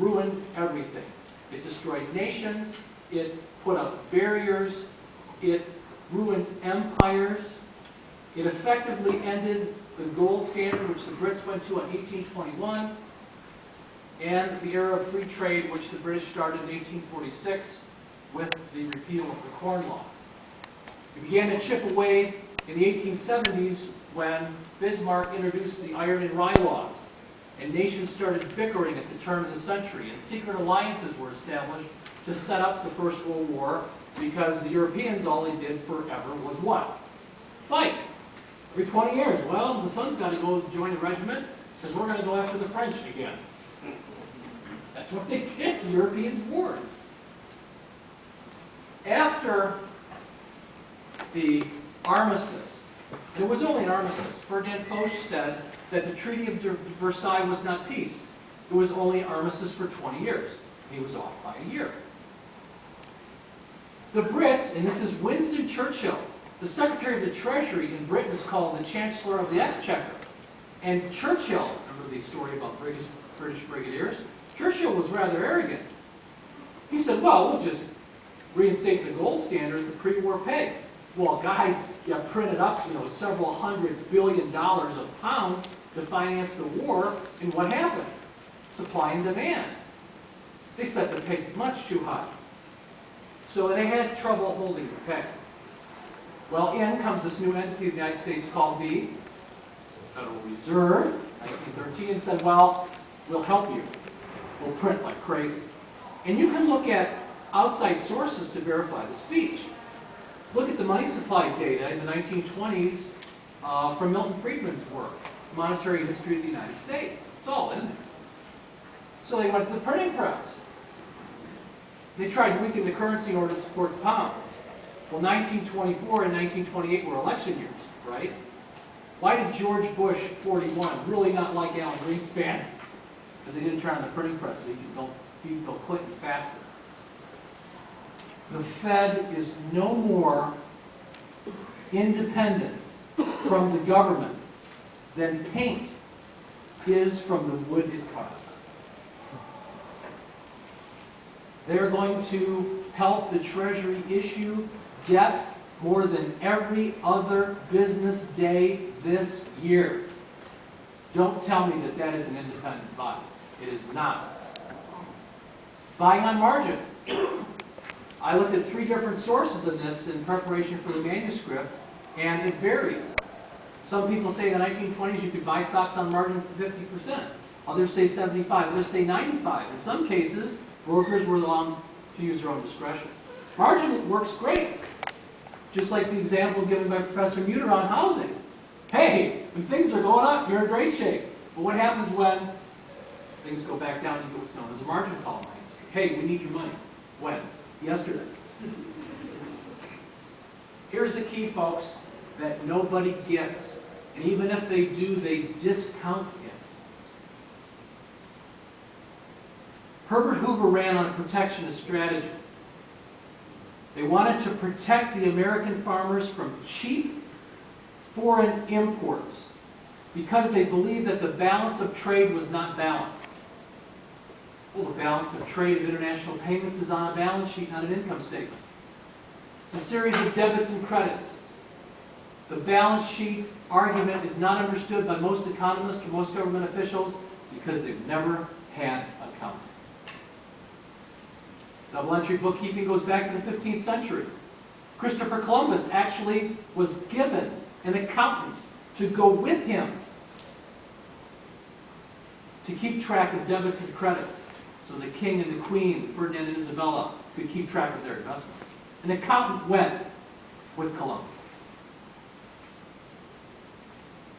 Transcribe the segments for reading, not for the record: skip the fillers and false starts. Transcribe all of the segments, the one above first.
ruined everything. It destroyed nations, it put up barriers, it ruined empires, it effectively ended the gold standard which the Brits went to in 1821, and the era of free trade which the British started in 1846 with the repeal of the Corn Laws. It began to chip away in the 1870s when Bismarck introduced the Iron and Rye Laws, and nations started bickering at the turn of the century, and secret alliances were established to set up the First World War, because the Europeans, all they did forever was what? Fight. Every 20 years, well, the son's got to go join the regiment, because we're going to go after the French again. That's what they did. The Europeans warred. After the armistice, and it was only an armistice, Ferdinand Foch said that the Treaty of Versailles was not peace. It was only an armistice for 20 years. He was off by a year. The Brits, and this is Winston Churchill, the Secretary of the Treasury in Britain is called the Chancellor of the Exchequer. And Churchill, remember the story about British brigadiers? Churchill was rather arrogant. He said, well, we'll just reinstate the gold standard at the pre-war peg. Well, guys, you printed up, several $100 billion of pounds to finance the war, and what happened? Supply and demand. They set the peg much too high. So they had trouble holding the peg. Well, in comes this new entity of the United States called the Federal Reserve, 1913, and said, well, we'll help you. We'll print like crazy. And you can look at outside sources to verify the speech. Look at the money supply data in the 1920s from Milton Friedman's work, Monetary History of the United States. It's all in there. So they went to the printing press. They tried to weaken the currency in order to support the pound. Well, 1924 and 1928 were election years, right? Why did George Bush, 41, really not like Alan Greenspan? Because they didn't turn on the printing press so he could beat Bill Clinton faster. The Fed is no more independent from the government than paint is from the wood it cuts. They're going to help the Treasury issue debt more than every other business day this year. Don't tell me that that is an independent body. It is not. Buying on margin. I looked at 3 different sources of this in preparation for the manuscript, and it varies. Some people say in the 1920s you could buy stocks on margin for 50%. Others say 75%. Others say 95%. In some cases, brokers were allowed to use their own discretion. Margin works great. Just like the example given by Professor Muter on housing. Hey, when things are going up, you're in great shape. But what happens when things go back down? You get what's known as a margin call. Hey, we need your money. When? Yesterday. Here's the key, folks, that nobody gets. And even if they do, they discount it. Herbert Hoover ran on a protectionist strategy. They wanted to protect the American farmers from cheap foreign imports because they believed that the balance of trade was not balanced. Well, the balance of trade of international payments is on a balance sheet, not an income statement. It's a series of debits and credits. The balance sheet argument is not understood by most economists or most government officials because they've never had accounting. Double entry bookkeeping goes back to the 15th century. Christopher Columbus actually was given an accountant to go with him to keep track of debits and credits so the king and the queen, Ferdinand and Isabella, could keep track of their investments. An accountant went with Columbus.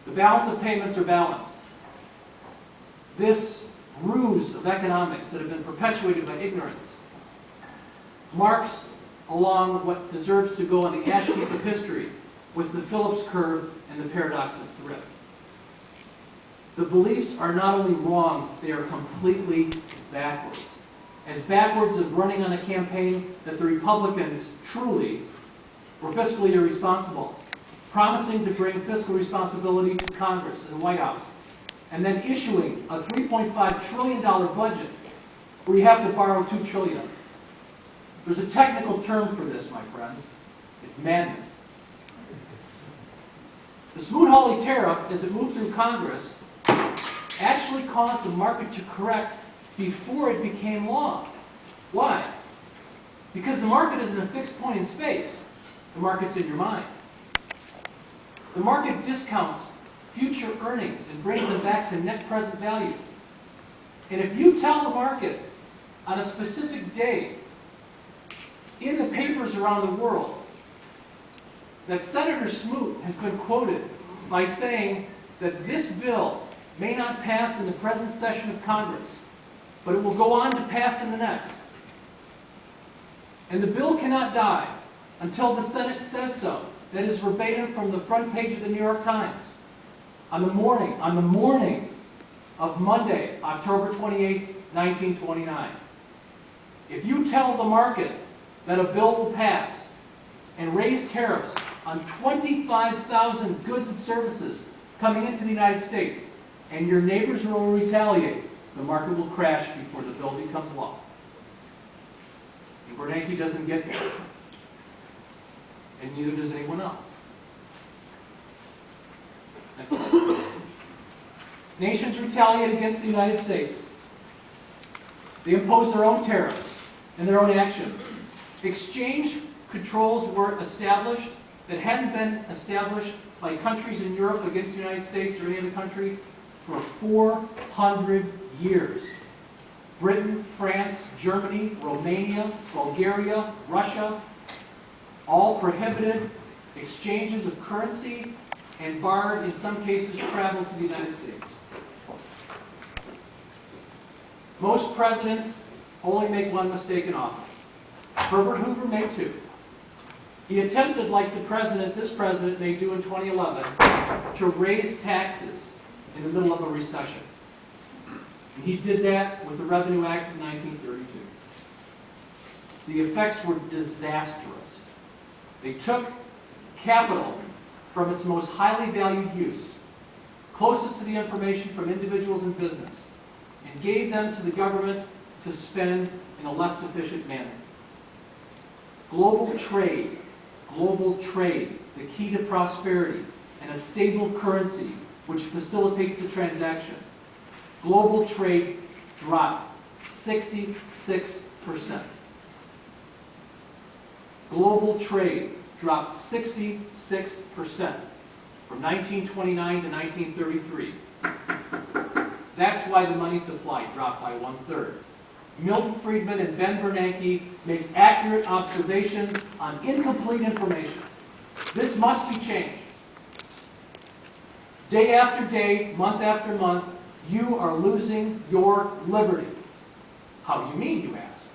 The balance of payments are balanced. This ruse of economics that have been perpetuated by ignorance marks along what deserves to go on the ash heap of history with the Phillips curve and the paradox of thrift. The beliefs are not only wrong, they are completely backwards. As backwards as running on a campaign that the Republicans truly were fiscally irresponsible, promising to bring fiscal responsibility to Congress and the White House, and then issuing a $3.5 trillion budget where you have to borrow $2 trillion. There's a technical term for this, my friends. It's madness. The SmootHawley Tariff, as it moved through Congress, actually caused the market to correct before it became law. Why? Because the market isn't a fixed point in space. The market's in your mind. The market discounts future earnings and brings them back to net present value. And if you tell the market on a specific day in the papers around the world that Senator Smoot has been quoted by saying that this bill may not pass in the present session of Congress, but it will go on to pass in the next. And the bill cannot die until the Senate says so. That is verbatim from the front page of the New York Times. On the morning of Monday, October 28, 1929. If you tell the market that a bill will pass and raise tariffs on 25,000 goods and services coming into the United States, and your neighbors will retaliate, the market will crash before the bill becomes law. And Bernanke doesn't get there. And neither does anyone else. Next slide. Nations retaliate against the United States. They impose their own tariffs and their own actions. Exchange controls were established that hadn't been established by countries in Europe against the United States or any other country for 400 years. Britain, France, Germany, Romania, Bulgaria, Russia, all prohibited exchanges of currency and barred, in some cases, travel to the United States. Most presidents only make one mistake in office. Herbert Hoover made two. He attempted, like this president may do in 2011, to raise taxes in the middle of a recession. And he did that with the Revenue Act of 1932. The effects were disastrous. They took capital from its most highly valued use, closest to the information from individuals and business, and gave them to the government to spend in a less efficient manner. Global trade, the key to prosperity, and a stable currency which facilitates the transaction. Global trade dropped 66%. Global trade dropped 66% from 1929 to 1933. That's why the money supply dropped by 1/3. Milton Friedman and Ben Bernanke make accurate observations on incomplete information. This must be changed. Day after day, month after month, you are losing your liberty. How do you mean, you ask?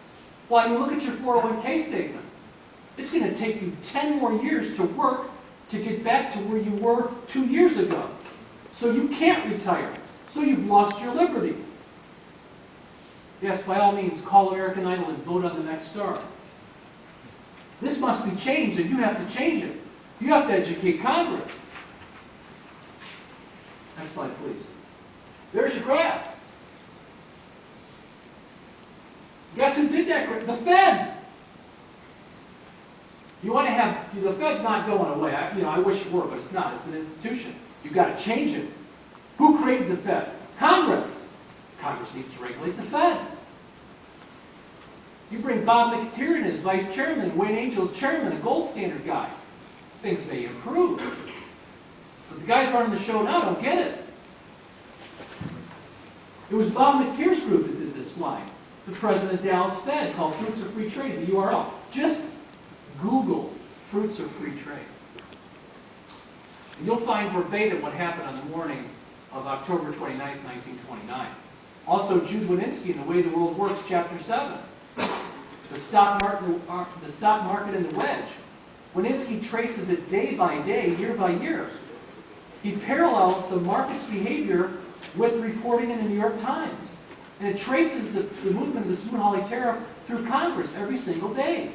Well, I mean, look at your 401k statement. It's going to take you 10 more years to work to get back to where you were 2 years ago. So you can't retire. So you've lost your liberty. Yes, by all means, call American Idol and vote on the next star. This must be changed, and you have to change it. You have to educate Congress. Next slide, please. There's your graph. Guess who did that graph? The Fed. You want to have, the Fed's not going away. I wish it were, but it's not. It's an institution. You've got to change it. Who created the Fed? Congress. Congress needs to regulate the Fed. You bring Bob McTiernan as vice chairman, Wayne Angel as chairman, a gold standard guy. Things may improve. But the guys running the show now don't get it. It was Bob McTier's group that did this slide. The president of Dallas Fed, called Fruits of Free Trade, the URL. Just Google Fruits of Free Trade. And you'll find verbatim what happened on the morning of October 29, 1929. Also, Jude Winston, The Way the World Works, Chapter 7. The stock market and the wedge. Winston traces it day by day, year by year. He parallels the market's behavior with reporting in the New York Times. And it traces the movement of the SmootHawley Tariff through Congress every single day.